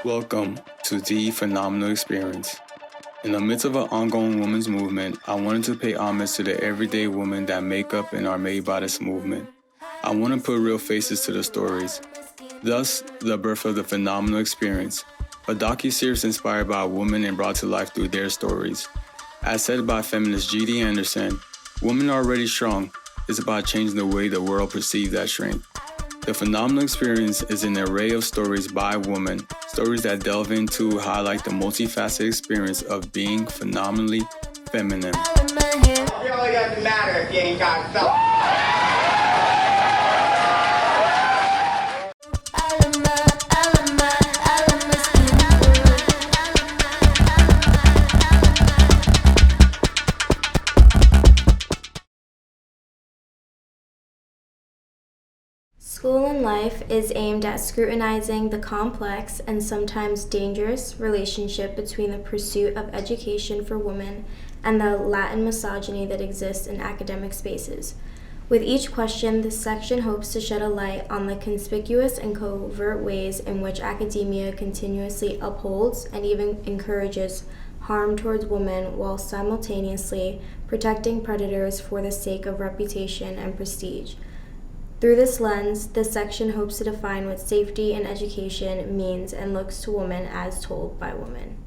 Welcome to the Phenomenal Experience. In the midst of an ongoing women's movement, I wanted to pay homage to the everyday women that make up and are made by this movement. I want to put real faces to the stories. Thus, the birth of the Phenomenal Experience, a docuseries inspired by women and brought to life through their stories. As said by feminist G.D. Anderson, women are already strong. It's about changing the way the world perceives that strength. The Phenomenal Experience is an array of stories by women, stories that delve into, highlight the multifaceted experience of being phenomenally feminine. It really doesn't matter if you ain't got something. Skoolin Life is aimed at scrutinizing the complex and sometimes dangerous relationship between the pursuit of education for women and the latent misogyny that exists in academic spaces. With each question, this section hopes to shed a light on the conspicuous and covert ways in which academia continuously upholds and even encourages harm towards women while simultaneously protecting predators for the sake of reputation and prestige. Through this lens, this section hopes to define what safety in education means and looks to women as told by women.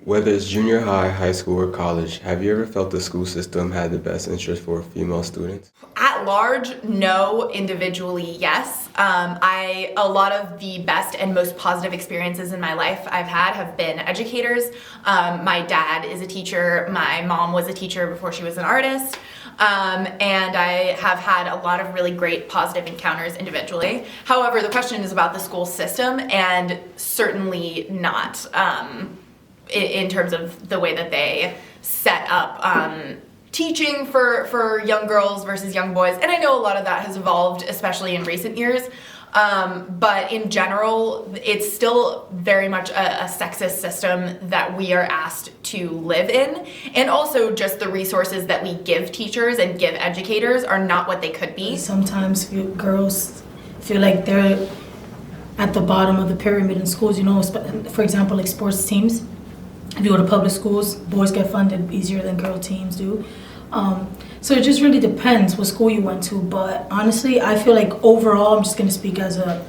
Whether it's junior high, high school, or college, have you ever felt the school system had the best interest for female students? At large, no. Individually, yes. A lot of the best and most positive experiences in my life I've had have been educators. My dad is a teacher. My mom was a teacher before she was an artist. And I have had a lot of really great positive encounters individually. However, the question is about the school system, and certainly not in terms of the way that they set up teaching for young girls versus young boys. And I know a lot of that has evolved, especially in recent years. But in general, it's still very much a sexist system that we are asked to live in. And also just the resources that we give teachers and give educators are not what they could be. Sometimes girls feel like they're at the bottom of the pyramid in schools, you know, for example, like sports teams. If you go to public schools, boys get funded easier than girl teams do. So it just really depends what school you went to. But honestly, I feel like overall, I'm just going to speak as a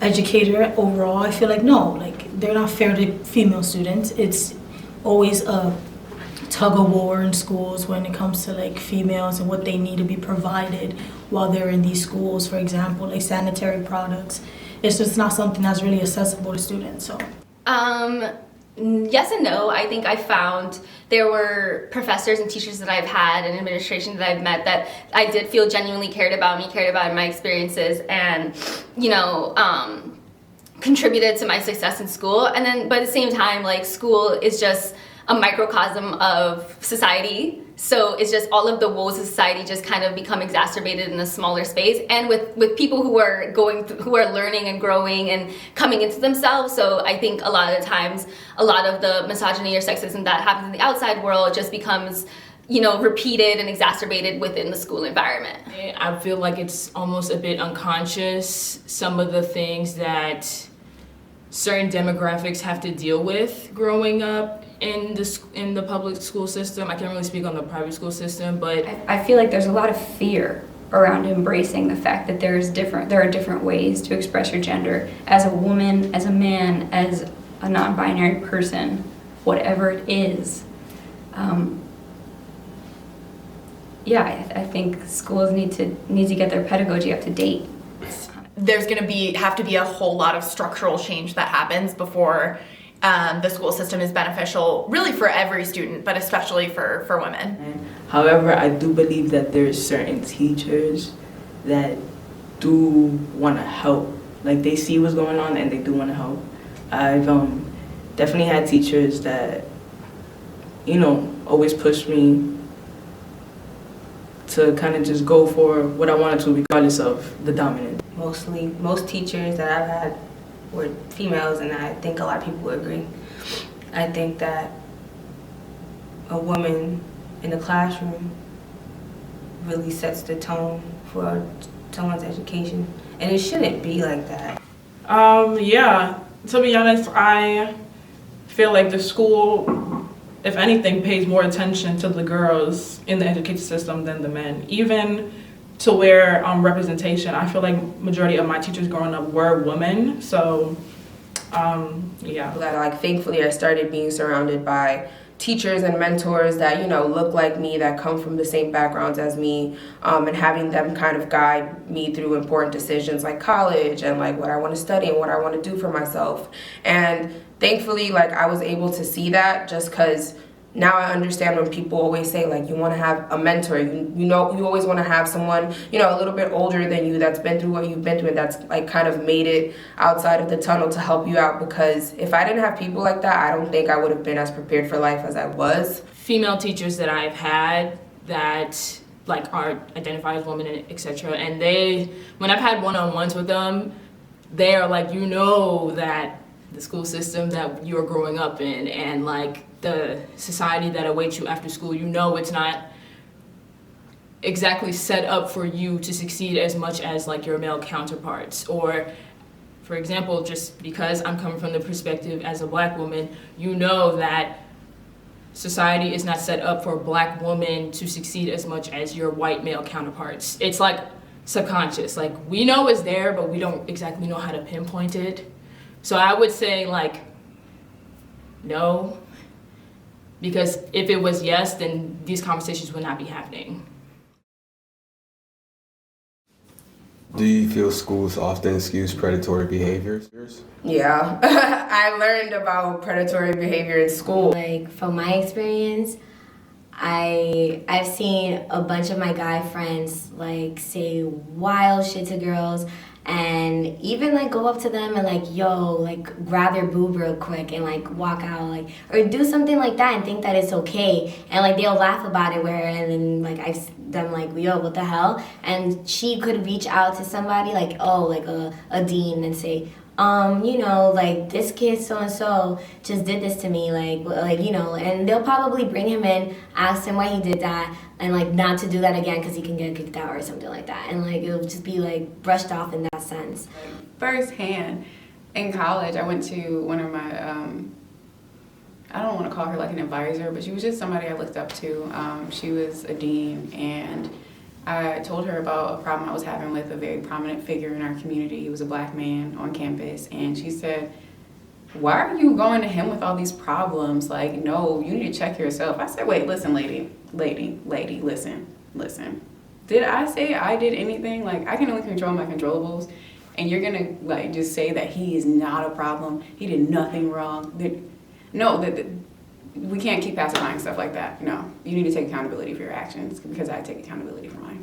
educator. Overall, I feel like no, like they're not fair to female students. It's always a tug of war in schools when it comes to like females and what they need to be provided while they're in these schools. For example, like sanitary products. It's just not something that's really accessible to students. So. Yes and no. I think I found there were professors and teachers that I've had and administration that I've met that I did feel genuinely cared about my experiences, and contributed to my success in school. And then, but at the same time, like school is just a microcosm of society. So it's just all of the woes of society just kind of become exacerbated in a smaller space, and with people who are who are learning and growing and coming into themselves. So I think a lot of the times, a lot of the misogyny or sexism that happens in the outside world just becomes, repeated and exacerbated within the school environment. I feel like it's almost a bit unconscious, some of the things that certain demographics have to deal with growing up in the public school system. I can't really speak on the private school system, but I feel like there's a lot of fear around embracing the fact that there are different ways to express your gender as a woman, as a man, as a non-binary person, whatever it is. I think schools need to get their pedagogy up to date. There's going to have to be a whole lot of structural change that happens before the school system is beneficial, really for every student, but especially for women. However, I do believe that there's certain teachers that do want to help. Like, they see what's going on and they do want to help. I've definitely had teachers that, always pushed me to kind of just go for what I wanted to regardless of the dominant. Most teachers that I've had were females, and I think a lot of people would agree. I think that a woman in the classroom really sets the tone for someone's education, and it shouldn't be like that. Yeah, to be honest, I feel like the school, if anything, pays more attention to the girls in the education system than the men. Even to where representation, I feel like majority of my teachers growing up were women, so yeah. Like, thankfully I started being surrounded by teachers and mentors that, you know, look like me, that come from the same backgrounds as me, and having them kind of guide me through important decisions like college and like what I want to study and what I want to do for myself. And thankfully, like, I was able to see that, just because now I understand when people always say, like, you want to have a mentor, you know, you always want to have someone, you know, a little bit older than you that's been through what you've been through, and that's like kind of made it outside of the tunnel to help you out. Because if I didn't have people like that, I don't think I would have been as prepared for life as I was. Female teachers that I've had that like are identified as women, etc. And they, when I've had one-on-ones with them, they are like, you know, that the school system that you're growing up in and like the society that awaits you after school, you know, it's not exactly set up for you to succeed as much as like your male counterparts. Or for example, just because I'm coming from the perspective as a Black woman, you know that society is not set up for a Black woman to succeed as much as your white male counterparts. It's like subconscious, like we know it's there, but we don't exactly know how to pinpoint it. So I would say like, no, because if it was yes, then these conversations would not be happening. Do you feel schools often excuse predatory behaviors? Yeah, I learned about predatory behavior in school. Like, from my experience, I've seen a bunch of my guy friends like say wild shit to girls, and even like go up to them and like, yo, like grab their boob real quick and like walk out, like, or do something like that and think that it's okay, and like they'll laugh about it, where and then like them like, yo, what the hell? And she could reach out to somebody like, oh, like a dean, and say, you know, like this kid so-and-so just did this to me, like, you know, and they'll probably bring him in, ask him why he did that, and like not to do that again because he can get kicked out or something like that, and like it'll just be like brushed off in that sense. Firsthand, in college, I went to one of my, I don't want to call her like an advisor, but she was just somebody I looked up to. She was a dean, and I told her about a problem I was having with a very prominent figure in our community. He was a Black man on campus, and she said, why are you going to him with all these problems? Like, no, you need to check yourself. I said, wait, listen, lady, listen. Did I say I did anything? Like, I can only control my controllables, and you're gonna like just say that he is not a problem, he did nothing wrong. We can't keep pacifying stuff like that. No, you need to take accountability for your actions, because I take accountability for mine.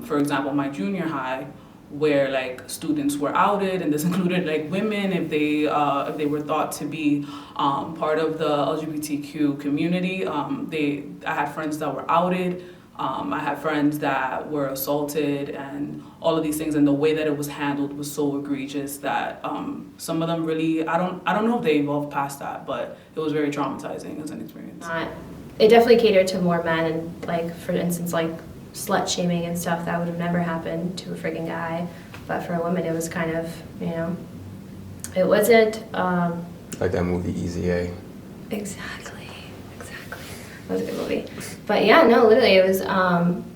For example, my junior high, where like students were outed, and this included like women if they were thought to be part of the LGBTQ community. I had friends that were outed. I had friends that were assaulted, and all of these things, and the way that it was handled was so egregious that some of them really, I don't know if they evolved past that, but it was very traumatizing as an experience. It definitely catered to more men, and like, for instance, like slut shaming and stuff that would have never happened to a freaking guy, but for a woman it was kind of, you know, it wasn't Like that movie Easy A. Exactly. That was a good movie. But yeah, no, literally, it was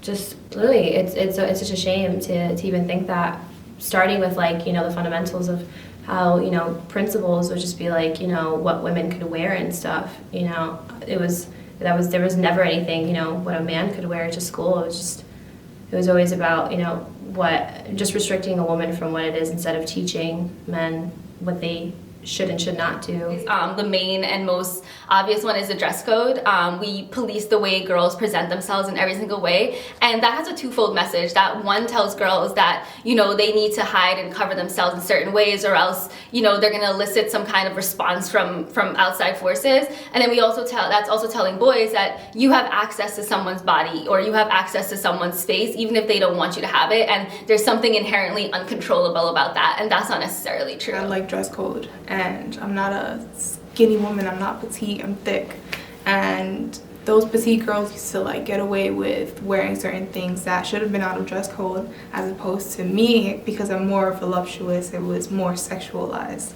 just literally, it's such a shame to even think that, starting with like, you know, the fundamentals of how, you know, principles would just be like, you know, what women could wear and stuff, you know, there was never anything, you know, what a man could wear to school. It was always about, you know, just restricting a woman from what it is, instead of teaching men what they should and should not do. The main and most obvious one is the dress code. We police the way girls present themselves in every single way, and that has a twofold message. That one tells girls that, you know, they need to hide and cover themselves in certain ways, or else, you know, they're gonna elicit some kind of response from outside forces. And then we also that's also telling boys that you have access to someone's body, or you have access to someone's space, even if they don't want you to have it, and there's something inherently uncontrollable about that, and that's not necessarily true. I like dress code, and I'm not a skinny woman, I'm not petite, I'm thick, and those petite girls used to like get away with wearing certain things that should have been out of dress code, as opposed to me, because I'm more voluptuous, it was more sexualized,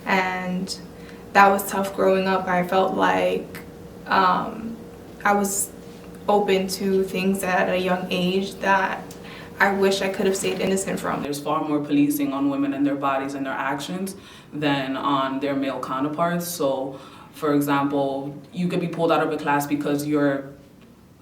and that was tough growing up. I felt like I was open to things at a young age that I wish I could have stayed innocent from. There's far more policing on women and their bodies and their actions than on their male counterparts. So, for example, you could be pulled out of a class because your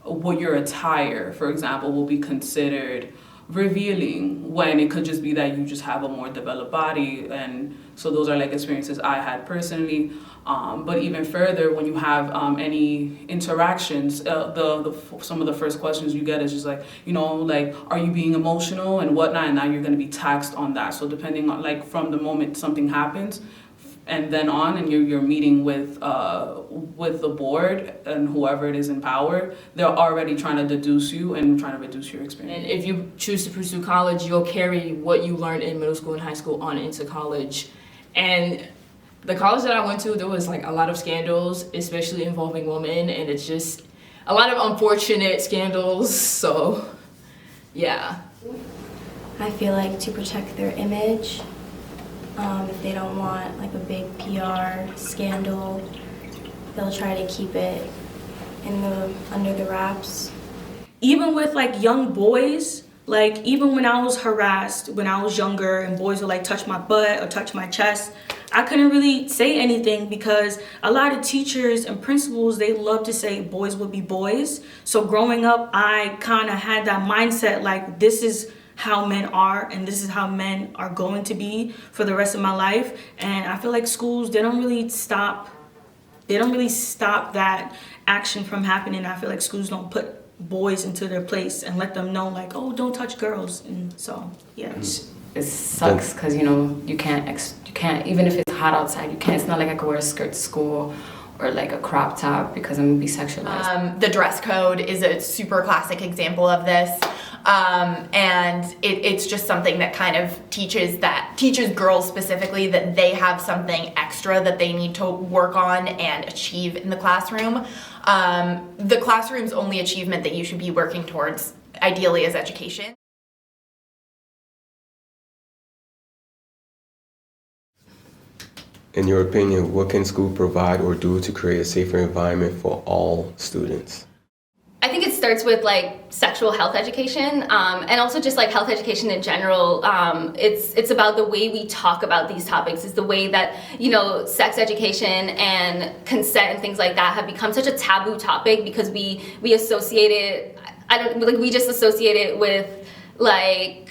attire, for example, will be considered revealing, when it could just be that you just have a more developed body. And so those are like experiences I had personally. But even further, when you have any interactions, some of the first questions you get is just like, you know, like, are you being emotional and whatnot? And now you're going to be taxed on that. So depending on, like, from the moment something happens and then on, and you're meeting with the board and whoever it is in power, they're already trying to deduce you and trying to reduce your experience. And if you choose to pursue college, you'll carry what you learned in middle school and high school on into college. And the college that I went to, there was like a lot of scandals, especially involving women, and it's just a lot of unfortunate scandals. So, yeah. I feel like to protect their image, if they don't want like a big PR scandal, they'll try to keep it under the wraps. Even with like young boys, like even when I was harassed when I was younger and boys would like touch my butt or touch my chest, I couldn't really say anything because a lot of teachers and principals, they love to say boys will be boys. So growing up, I kind of had that mindset like this is how men are and this is how men are going to be for the rest of my life. And I feel like schools, they don't really stop that action from happening. I feel like schools don't put boys into their place and let them know like, oh, don't touch girls. And so, yeah. It sucks because, you know, you can't, even if it's hot outside, it's not like I could wear a skirt to school or like a crop top because I'm gonna be sexualized. The dress code is a super classic example of this. And it's just something that kind of teaches girls specifically that they have something extra that they need to work on and achieve in the classroom. The classroom's only achievement that you should be working towards, ideally, is education. In your opinion, what can school provide or do to create a safer environment for all students? I think it starts with like sexual health education, and also just like health education in general. It's about the way we talk about these topics. It's the way that, you know, sex education and consent and things like that have become such a taboo topic because we associate it. We just associate it with like.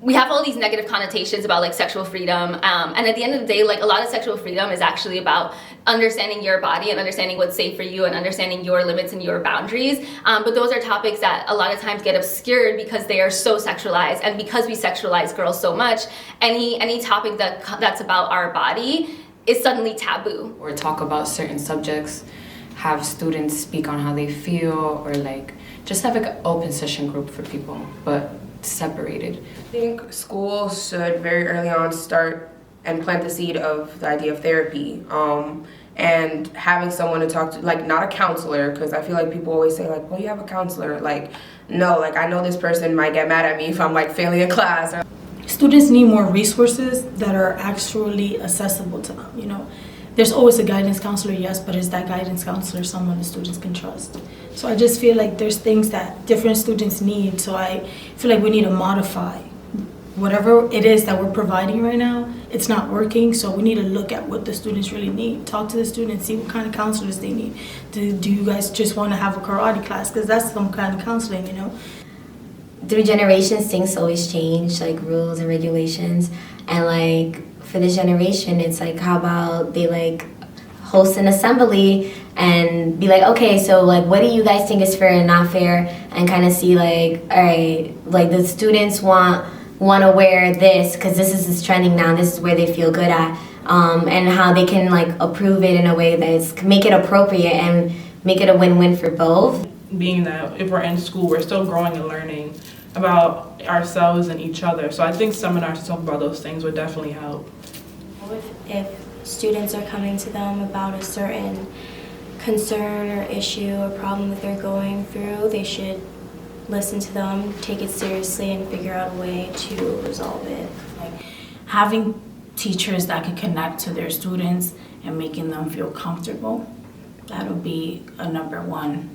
We have all these negative connotations about like sexual freedom, and at the end of the day, like a lot of sexual freedom is actually about understanding your body and understanding what's safe for you and understanding your limits and your boundaries. But those are topics that a lot of times get obscured because they are so sexualized, and because we sexualize girls so much, any topic that's about our body is suddenly taboo. Or talk about certain subjects, have students speak on how they feel, or like just have like an open session group for people, but separated. I think school should very early on start and plant the seed of the idea of therapy, and having someone to talk to, like not a counselor, because I feel like people always say like, well, you have a counselor. Like, no, like I know this person might get mad at me if I'm like failing a class. Students need more resources that are actually accessible to them, you know. There's always a guidance counselor, yes, but is that guidance counselor someone the students can trust? So I just feel like there's things that different students need, so I feel like we need to modify whatever it is that we're providing right now. It's not working, so we need to look at what the students really need. Talk to the students, see what kind of counselors they need. Do you guys just want to have a karate class? Because that's some kind of counseling, you know? Through generations, things always change, like rules and regulations. And like for this generation, it's like, how about they like host an assembly and be like, okay, so like, what do you guys think is fair and not fair, and kind of see like, all right, like the students want to wear this because this is trending now, this is where they feel good at, and how they can like approve it in a way that's make it appropriate and make it a win-win for both. Being that if we're in school, we're still growing and learning about ourselves and each other. So I think seminars to talk about those things would definitely help. If students are coming to them about a certain concern or issue or problem that they're going through, they should listen to them, take it seriously, and figure out a way to resolve it. Like having teachers that can connect to their students and making them feel comfortable, that'll be a number one.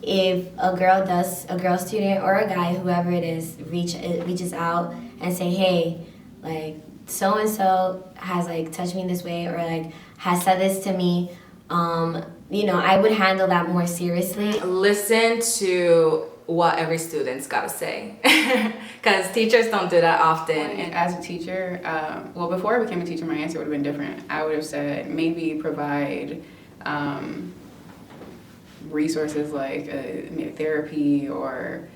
If a girl student or a guy, whoever it is, reaches out and say, hey, like so and so has like touched me this way, or like has said this to me, you know, I would handle that more seriously. Listen to what every student's got to say, because teachers don't do that often. And as a teacher, well, before I became a teacher, my answer would have been different. I would have said maybe provide resources like therapy or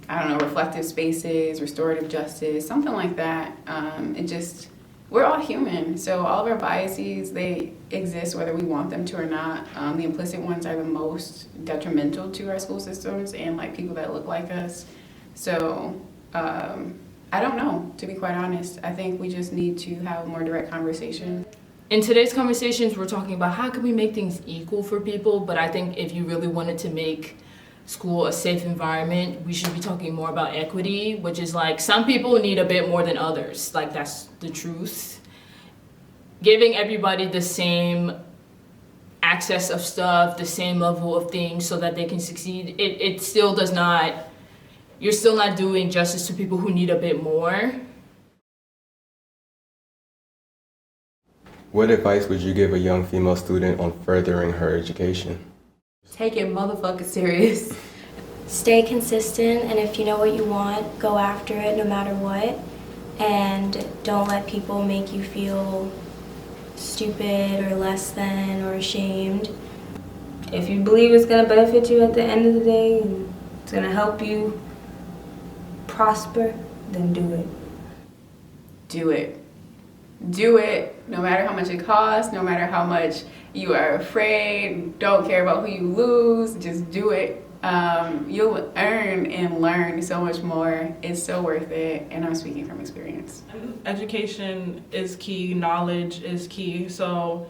I don't know, reflective spaces, restorative justice, something like that. We're all human, so all of our biases, they exist whether we want them to or not. The implicit ones are the most detrimental to our school systems and like people that look like us. So I don't know, to be quite honest. I think we just need to have a more direct conversation. In today's conversations, we're talking about how can we make things equal for people, but I think if you really wanted to make school a safe environment, we should be talking more about equity, which is like some people need a bit more than others. Like that's the truth. Giving everybody the same access of stuff, the same level of things so that they can succeed, it still does not, you're still not doing justice to people who need a bit more. What advice would you give a young female student on furthering her education? Take it motherfucking serious. Stay consistent, and if you know what you want, go after it no matter what. And don't let people make you feel stupid or less than or ashamed. If you believe it's going to benefit you at the end of the day, and it's going to help you prosper, then do it. Do it. Do it, no matter how much it costs, no matter how much you are afraid, don't care about who you lose, just do it. You'll earn and learn so much more. It's so worth it, and I'm speaking from experience. Education is key, knowledge is key, so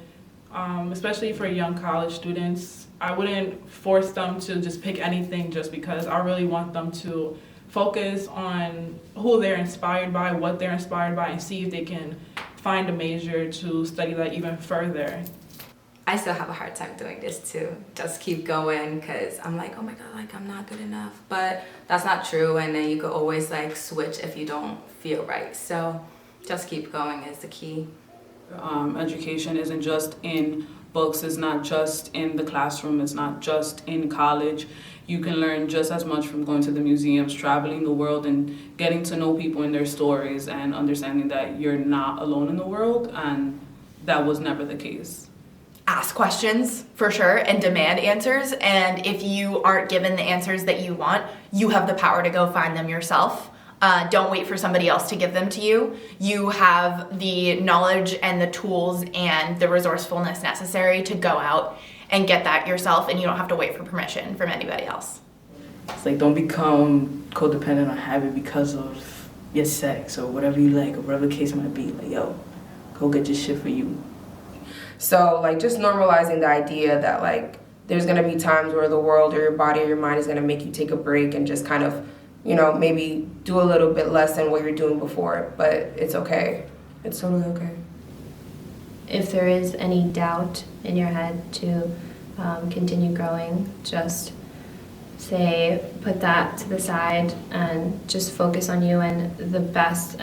especially for young college students, I wouldn't force them to just pick anything just because. I really want them to focus on who they're inspired by, what they're inspired by, and see if they can find a major to study that even further. I still have a hard time doing this too. Just keep going, because I'm like, oh my God, like I'm not good enough. But that's not true, and then you could always like switch if you don't feel right. So just keep going is the key. Education isn't just in books, it's not just in the classroom, it's not just in college. You can learn just as much from going to the museums, traveling the world, and getting to know people and their stories, and understanding that you're not alone in the world, and that was never the case. Ask questions for sure and demand answers, and if you aren't given the answers that you want, you have the power to go find them yourself. Don't wait for somebody else to give them to you. You have the knowledge and the tools and the resourcefulness necessary to go out and get that yourself, and you don't have to wait for permission from anybody else. It's like, don't become codependent on habit because of your sex or whatever you like or whatever the case might be. Like, yo, go get your shit for you. So like just normalizing the idea that like there's gonna be times where the world or your body or your mind is gonna make you take a break and just kind of, you know, maybe do a little bit less than what you're doing before, but it's okay. It's totally okay. If there is any doubt in your head to continue growing, just put that to the side and just focus on you and be the best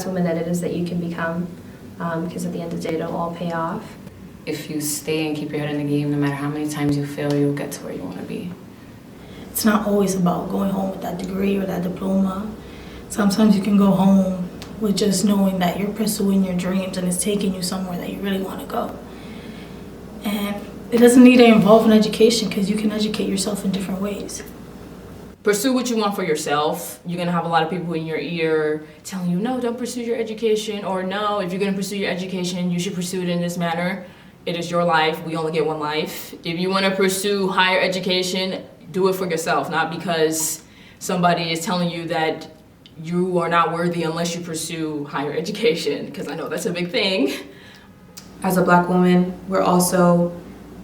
woman that it is that you can become, because at the end of the day it'll all pay off. If you stay and keep your head in the game, no matter how many times you fail, you'll get to where you want to be. It's not always about going home with that degree or that diploma. Sometimes you can go home with just knowing that you're pursuing your dreams and it's taking you somewhere that you really want to go. And it doesn't need to involve an education, because you can educate yourself in different ways. Pursue what you want for yourself. You're gonna have a lot of people in your ear telling you, no, don't pursue your education, or no, if you're gonna pursue your education, you should pursue it in this manner. It is your life. We only get one life. If you wanna pursue higher education, do it for yourself, not because somebody is telling you that you are not worthy unless you pursue higher education, because I know that's a big thing. As a Black woman,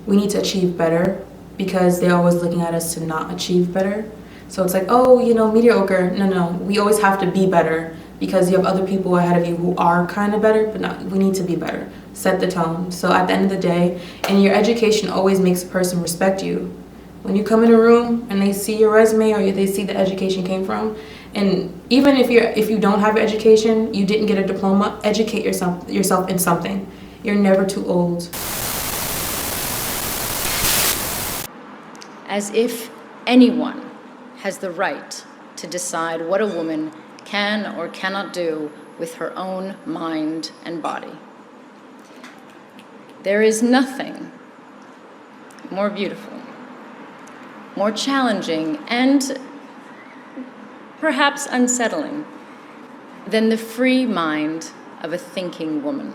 we need to achieve better, because they're always looking at us to not achieve better. So it's like, oh, mediocre. No, we always have to be better, because you have other people ahead of you who are kind of better, but no, we need to be better. Set the tone. So at the end of the day, and your education always makes a person respect you. When you come in a room and they see your resume, or they see the education came from, and even if you don't have an education, you didn't get a diploma, educate yourself in something. You're never too old. As if anyone has the right to decide what a woman can or cannot do with her own mind and body. There is nothing more beautiful, more challenging, and perhaps unsettling than the free mind of a thinking woman.